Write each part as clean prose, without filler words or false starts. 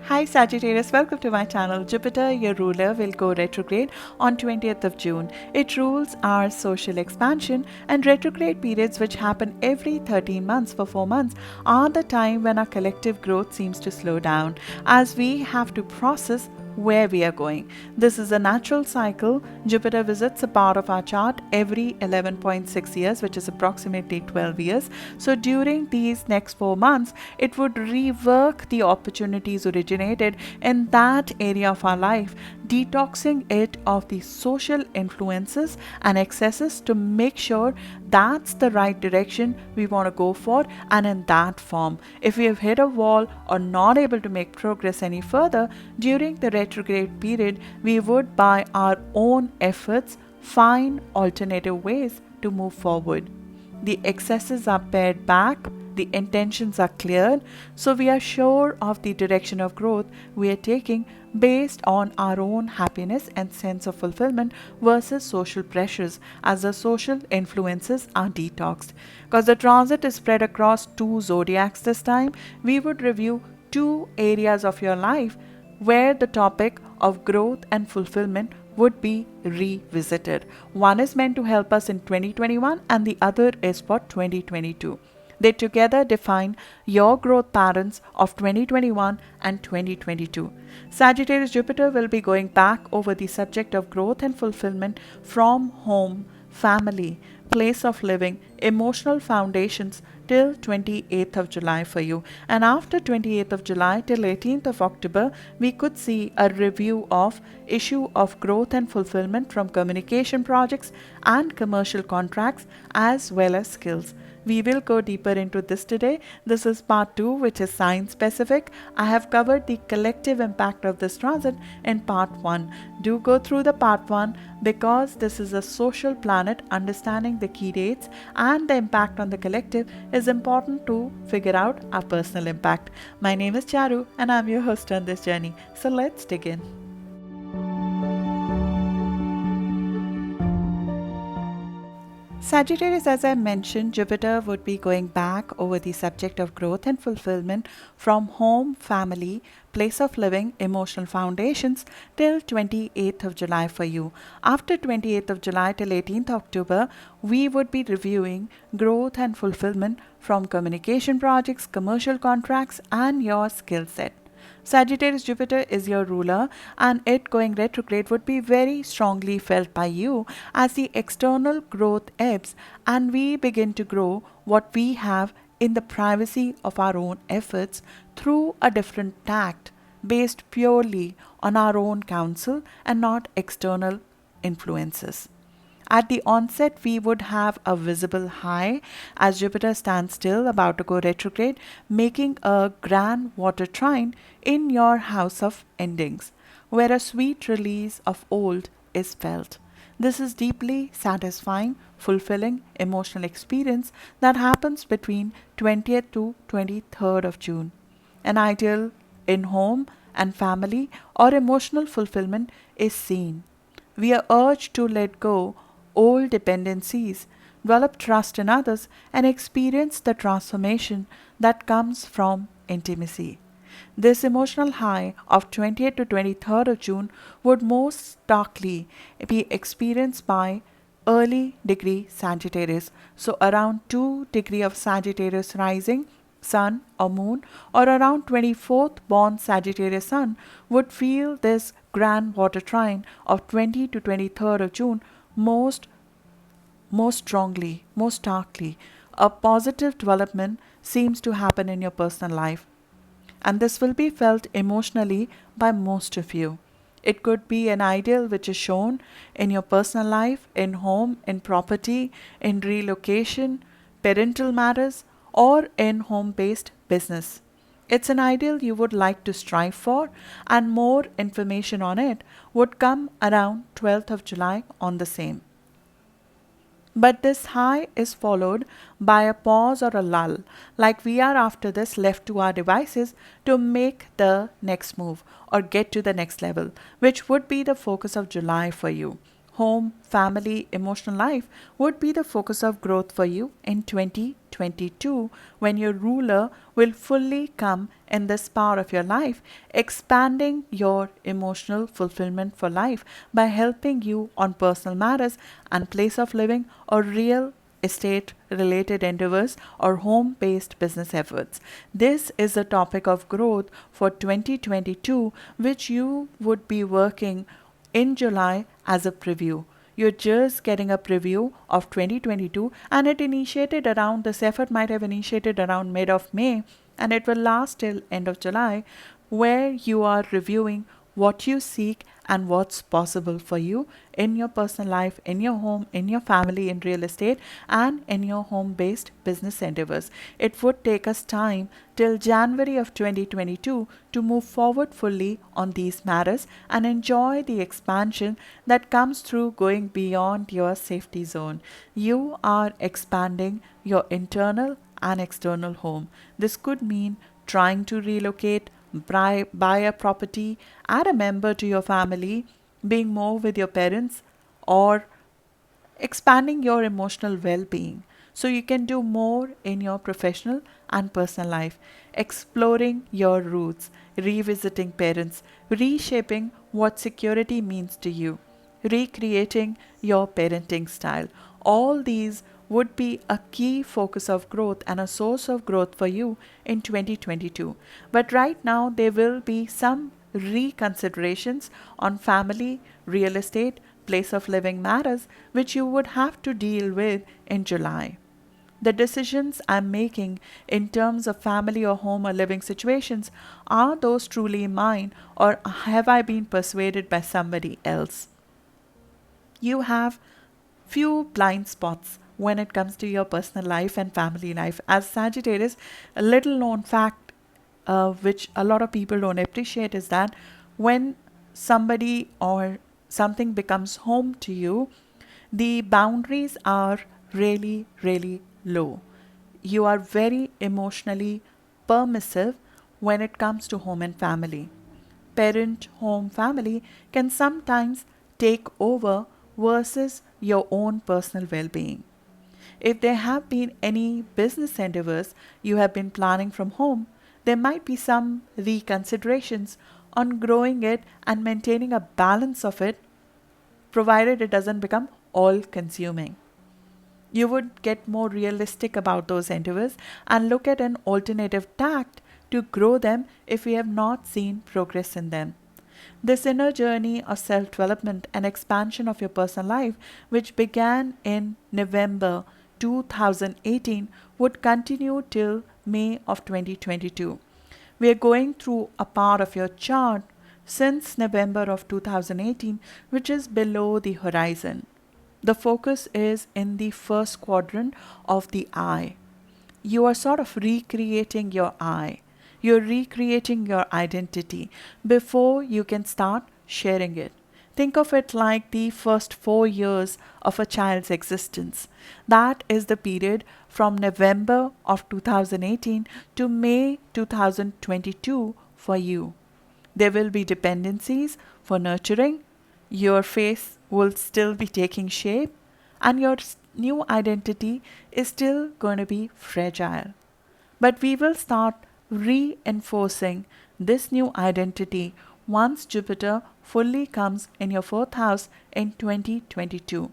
Hi Sagittarius, welcome to my channel. Jupiter, your ruler, will go retrograde on 20th of June. It rules our social expansion, and retrograde periods, which happen every 13 months for 4 months, are the time when our collective growth seems to slow down as we have to process where we are going. This is a natural cycle. Jupiter visits a part of our chart every 11.6 years, which is approximately 12 years. So during these next 4 months, it would rework the opportunities originated in that area of our life, detoxing it of the social influences and excesses to make sure that's the right direction we want to go for and in that form. If we have hit a wall or not able to make progress any further during the retrograde period, we would by our own efforts find alternative ways to move forward. The excesses are pared back, the intentions are clear, so we are sure of the direction of growth we are taking based on our own happiness and sense of fulfillment versus social pressures, as the social influences are detoxed. Because the transit is spread across 2 zodiacs this time, we would review 2 areas of your life where the topic of growth and fulfillment would be revisited. One is meant to help us in 2021 and the other is for 2022. They together define your growth patterns of 2021 and 2022. Sagittarius Jupiter will be going back over the subject of growth and fulfillment from home, family, place of living, emotional foundations till 28th of July for you. And after 28th of July till 18th of October, we could see a review of issue of growth and fulfillment from communication projects and commercial contracts as well as skills. We will go deeper into this today. This is part 2, which is sign specific. I have covered the collective impact of this transit in part 1. Do go through the part 1 because this is a social planet. Understanding the key dates and the impact on the collective is important to figure out our personal impact. My name is Charu and I'm your host on this journey. So let's dig in. Sagittarius, as I mentioned, Jupiter would be going back over the subject of growth and fulfillment from home, family, place of living, emotional foundations till 28th of July for you. After 28th of July till 18th October, we would be reviewing growth and fulfillment from communication projects, commercial contracts, and your skill set. Sagittarius Jupiter is your ruler, and it going retrograde would be very strongly felt by you as the external growth ebbs and we begin to grow what we have in the privacy of our own efforts through a different tact based purely on our own counsel and not external influences. At the onset, we would have a visible high as Jupiter stands still about to go retrograde, making a grand water trine in your house of endings, where a sweet release of old is felt. This is deeply satisfying, fulfilling emotional experience that happens between 20th to 23rd of June. An ideal in home and family or emotional fulfillment is seen. We are urged to let go old dependencies, develop trust in others, and experience the transformation that comes from intimacy. This emotional high of 20th to 23rd of June would most starkly be experienced by early degree Sagittarius, so around 2 degree of Sagittarius rising, Sun or Moon, or around 24th born Sagittarius Sun would feel this grand water trine of 20 to 23rd of June most strongly, most starkly. A positive development seems to happen in your personal life, and this will be felt emotionally by most of you. It could be an ideal which is shown in your personal life, in home, in property, in relocation, parental matters, or in home-based business. It's an ideal you would like to strive for, and more information on it would come around 12th of July on the same. But this high is followed by a pause or a lull, like we are after this left to our devices to make the next move or get to the next level, which would be the focus of July for you. home, family, emotional life would be the focus of growth for you in 2022, when your ruler will fully come in this part of your life, expanding your emotional fulfillment for life by helping you on personal matters and place of living or real estate related endeavors or home based business efforts. This is the topic of growth for 2022, which you would be working in July as a preview. You're just getting a preview of 2022, and it initiated around, this effort might have initiated around mid of May, and it will last till end of July, where you are reviewing what you seek and what's possible for you in your personal life, in your home, in your family, in real estate, and in your home-based business endeavors. It would take us time till January of 2022 to move forward fully on these matters and enjoy the expansion that comes through going beyond your safety zone. You are expanding your internal and external home. This could mean trying to relocate, buy a property, add a member to your family, being more with your parents, or expanding your emotional well-being so you can do more in your professional and personal life, exploring your roots, revisiting parents, reshaping what security means to you, recreating your parenting style. All these would be a key focus of growth and a source of growth for you in 2022. But right now, there will be some reconsiderations on family, real estate, place of living matters, which you would have to deal with in July. The decisions I'm making in terms of family or home or living situations, are those truly mine, or have I been persuaded by somebody else? You have few blind spots when it comes to your personal life and family life. As Sagittarius, a little known fact which a lot of people don't appreciate is that when somebody or something becomes home to you, the boundaries are really, really low. You are very emotionally permissive when it comes to home and family. Parent, home, family can sometimes take over versus your own personal well-being. If there have been any business endeavors you have been planning from home, there might be some reconsiderations on growing it and maintaining a balance of it, provided it doesn't become all-consuming. You would get more realistic about those endeavors and look at an alternative tact to grow them if we have not seen progress in them. This inner journey of self-development and expansion of your personal life, which began in November 2018, would continue till May of 2022. We are going through a part of your chart since November of 2018, which is below the horizon. The focus is in the first quadrant of the eye. You are sort of recreating your eye. You're recreating your identity before you can start sharing it. Think of it like the first 4 years of a child's existence. That is the period from November of 2018 to May 2022 for you. There will be dependencies for nurturing. Your face will still be taking shape, and your new identity is still going to be fragile. But we will start reinforcing this new identity once Jupiter fully comes in your 4th house in 2022.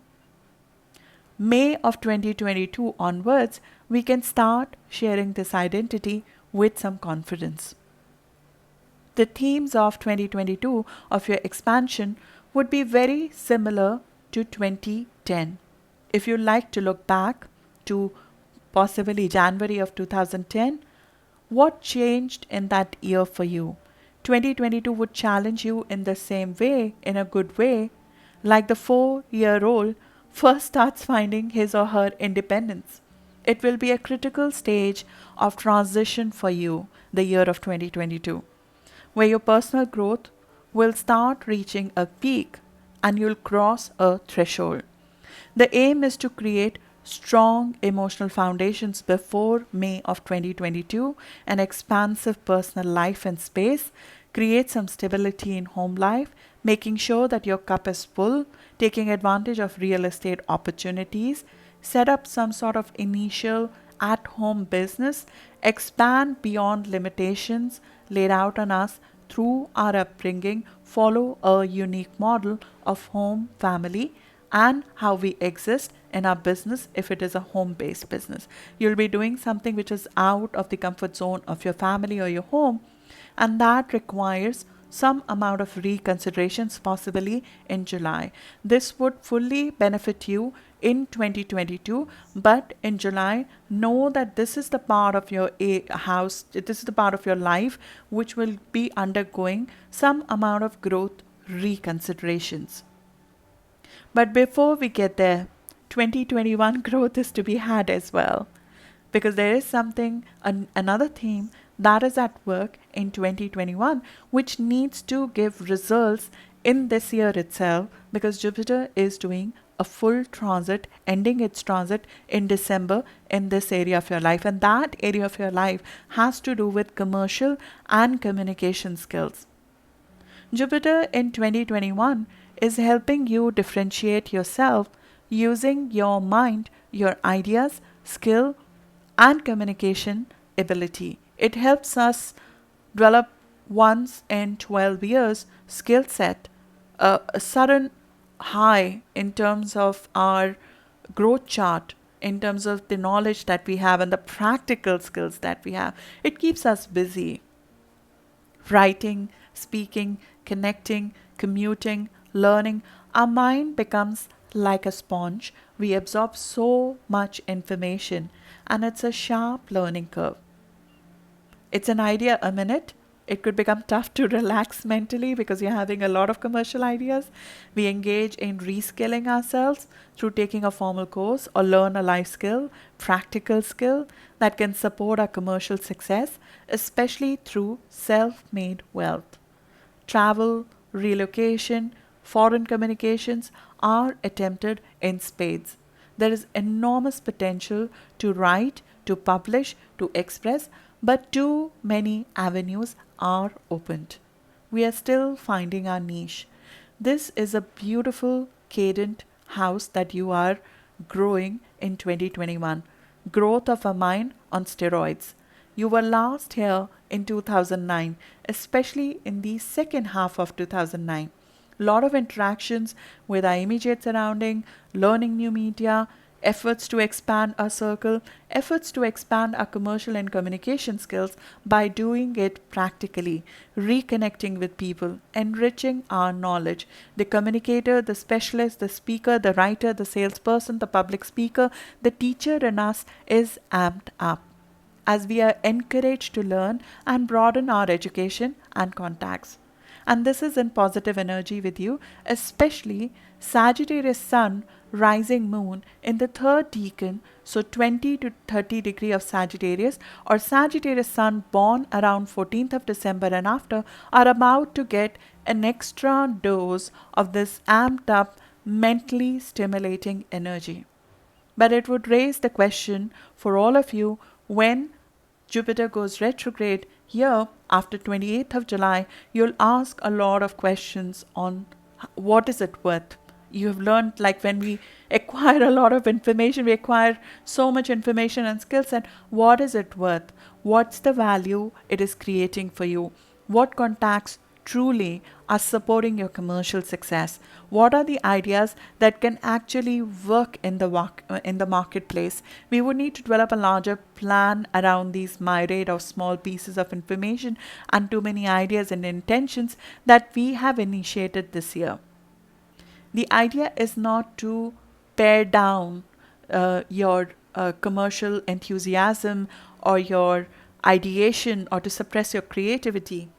May of 2022 onwards, we can start sharing this identity with some confidence. The themes of 2022 of your expansion would be very similar to 2010. If you like to look back to possibly January of 2010, what changed in that year for you? 2022 would challenge you in the same way, in a good way, like the 4-year-old first starts finding his or her independence. It will be a critical stage of transition for you, the year of 2022, where your personal growth will start reaching a peak and you'll cross a threshold. The aim is to create strong emotional foundations before May of 2022, an expansive personal life and space, create some stability in home life, making sure that your cup is full, taking advantage of real estate opportunities, set up some sort of initial at-home business, expand beyond limitations laid out on us through our upbringing, follow a unique model of home, family, and how we exist in our business if it is a home-based business. You'll be doing something which is out of the comfort zone of your family or your home, and that requires some amount of reconsiderations possibly in July. This would fully benefit you in 2022, but in July, know that this is the part of your house, this is the part of your life which will be undergoing some amount of growth reconsiderations. But before we get there, 2021 growth is to be had as well, because there is something, another theme that is at work in 2021 which needs to give results in this year itself, because Jupiter is doing a full transit, ending its transit in December in this area of your life, and that area of your life has to do with commercial and communication skills. Jupiter in 2021 is helping you differentiate yourself using your mind, your ideas, skill, and communication ability. It helps us develop once in 12 years skill set, a sudden high in terms of our growth chart, in terms of the knowledge that we have and the practical skills that we have. It keeps us busy. Writing, speaking, connecting, commuting, learning. Our mind becomes like a sponge. We absorb so much information, and it's a sharp learning curve. It's an idea a minute. It could become tough to relax mentally because you're having a lot of commercial ideas. We engage in reskilling ourselves through taking a formal course or learn a life skill, practical skill that can support our commercial success, especially through self-made wealth. Travel, relocation, foreign communications are attempted in spades. There is enormous potential to write, to publish, to express, but too many avenues are opened. We are still finding our niche. This is a beautiful, cadent house that you are growing in 2021. Growth of a mind on steroids. You were last here in 2009, especially in the second half of 2009. Lot of interactions with our immediate surrounding, learning new media, efforts to expand our circle, efforts to expand our commercial and communication skills by doing it practically, reconnecting with people, enriching our knowledge. The communicator, the specialist, the speaker, the writer, the salesperson, the public speaker, the teacher in us is amped up as we are encouraged to learn and broaden our education and contacts. And this is in positive energy with you, especially Sagittarius Sun, rising moon in the third decan, so 20 to 30 degree of Sagittarius, or Sagittarius Sun born around 14th of December and after, are about to get an extra dose of this amped up, mentally stimulating energy. But it would raise the question for all of you, when Jupiter goes retrograde here after 28th of July, you'll ask a lot of questions on what is it worth. You have learned, like when we acquire a lot of information, we acquire so much information and skill set. What is it worth? What's the value it is creating for you? What contacts truly are supporting your commercial success? What are the ideas that can actually work in the marketplace? We would need to develop a larger plan around these myriad of small pieces of information and too many ideas and intentions that we have initiated this year. The idea is not to pare down your commercial enthusiasm or your ideation or to suppress your creativity.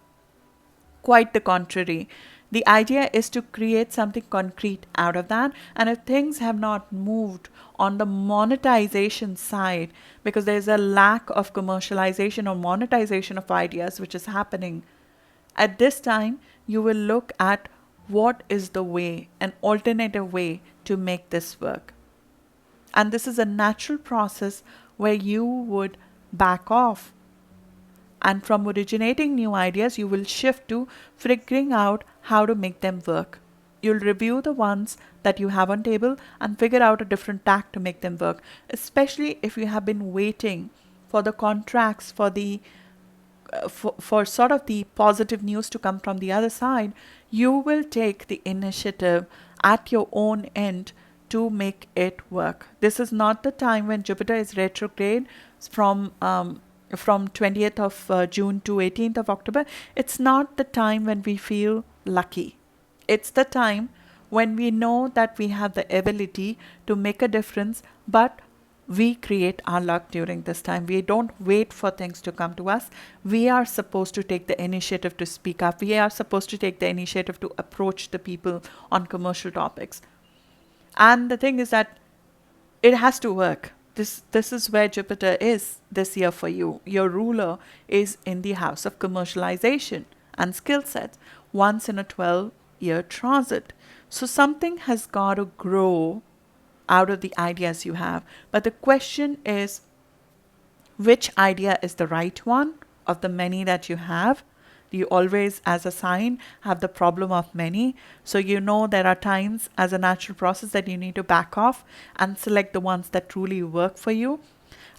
Quite the contrary. The idea is to create something concrete out of that. And if things have not moved on the monetization side, because there is a lack of commercialization or monetization of ideas which is happening, at this time you will look at what is the way, an alternative way to make this work. And this is a natural process where you would back off. And from originating new ideas, you will shift to figuring out how to make them work. You'll review the ones that you have on table and figure out a different tack to make them work, especially if you have been waiting for the contracts, for sort of the positive news to come from the other side. You will take the initiative at your own end to make it work. This is not the time when Jupiter is retrograde from 20th of June to 18th of October. It's not the time when we feel lucky. It's the time when we know that we have the ability to make a difference, but we create our luck during this time. We don't wait for things to come to us. We are supposed to take the initiative to speak up. We are supposed to take the initiative to approach the people on commercial topics. And the thing is that it has to work. This is where Jupiter is this year for you. Your ruler is in the house of commercialization and skill sets, once in a 12-year transit. So something has got to grow out of the ideas you have. But the question is, which idea is the right one of the many that you have? Do you always, as a sign, have the problem of many? So you know there are times as a natural process that you need to back off and select the ones that truly work for you.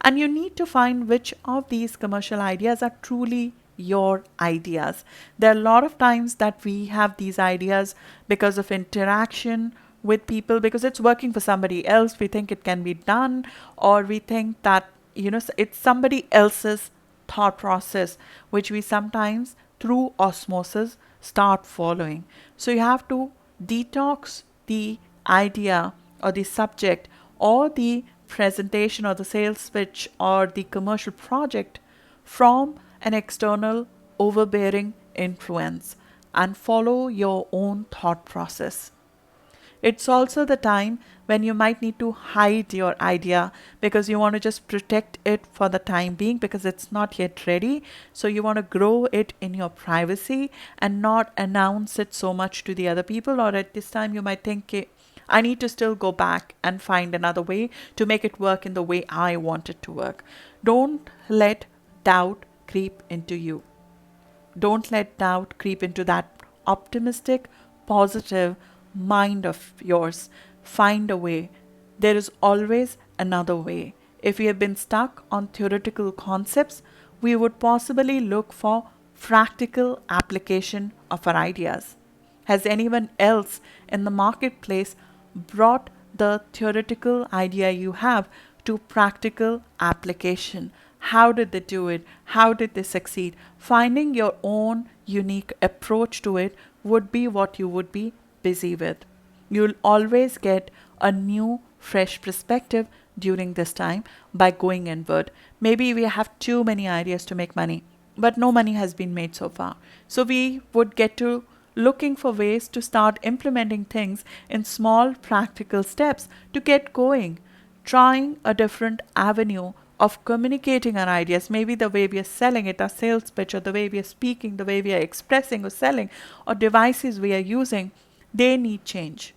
And you need to find which of these commercial ideas are truly your ideas. There are a lot of times that we have these ideas because of interaction with people, because it's working for somebody else. We think it can be done, or we think that, it's somebody else's thought process, which we sometimes through osmosis start following. So you have to detox the idea or the subject or the presentation or the sales pitch or the commercial project from an external overbearing influence and follow your own thought process. It's also the time when you might need to hide your idea because you want to just protect it for the time being because it's not yet ready. So you want to grow it in your privacy and not announce it so much to the other people. Or at this time you might think, I need to still go back and find another way to make it work in the way I want it to work. Don't let doubt creep into you. Don't let doubt creep into that optimistic, positive mind of yours. Find a way. There is always another way. If we have been stuck on theoretical concepts, we would possibly look for practical application of our ideas. Has anyone else in the marketplace brought the theoretical idea you have to practical application? How did they do it? How did they succeed? Finding your own unique approach to it would be what you would be busy with. You'll always get a new, fresh perspective during this time by going inward. Maybe we have too many ideas to make money, but no money has been made so far. So we would get to looking for ways to start implementing things in small, practical steps to get going, trying a different avenue of communicating our ideas. Maybe the way we are selling it, our sales pitch, or the way we are speaking, the way we are expressing or selling, or devices we are using, they need change.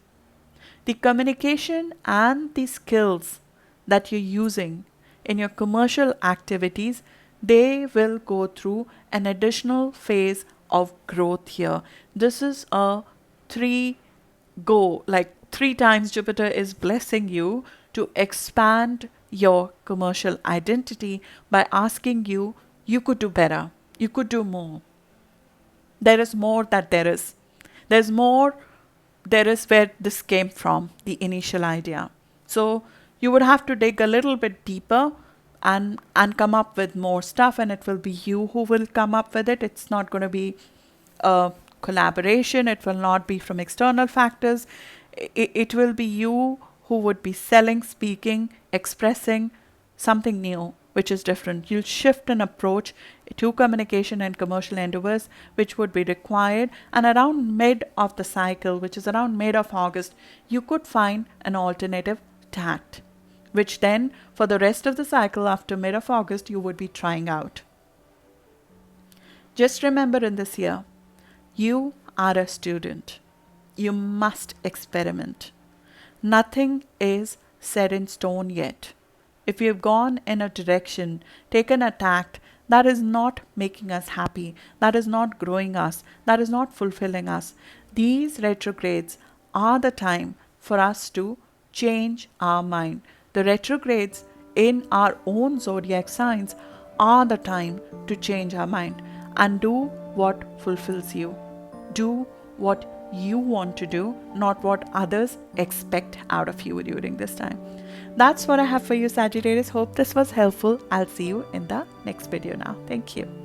The communication and the skills that you're using in your commercial activities, they will go through an additional phase of growth here. This is a three times Jupiter is blessing you to expand your commercial identity by asking you could do better, you could do more. There is more that there is. There's more. There is where this came from, the initial idea. So you would have to dig a little bit deeper and come up with more stuff, and it will be you who will come up with it. It's not going to be a collaboration. It will not be from external factors. It will be you who would be selling, speaking, expressing something new, which is different. You'll shift an approach to communication and commercial endeavors, which would be required. And around mid of the cycle, which is around mid of August, you could find an alternative tact, which then for the rest of the cycle after mid of August, you would be trying out. Just remember in this year, you are a student. You must experiment. Nothing is set in stone yet. If we have gone in a direction, taken a tact that is not making us happy, that is not growing us, that is not fulfilling us, These retrogrades are the time for us to change our mind. The retrogrades in our own zodiac signs are the time to change our mind and do what fulfills you. Do what you want to do, not what others expect out of you during this time. That's what I have for you, Sagittarius. Hope this was helpful. I'll see you in the next video now. Thank you.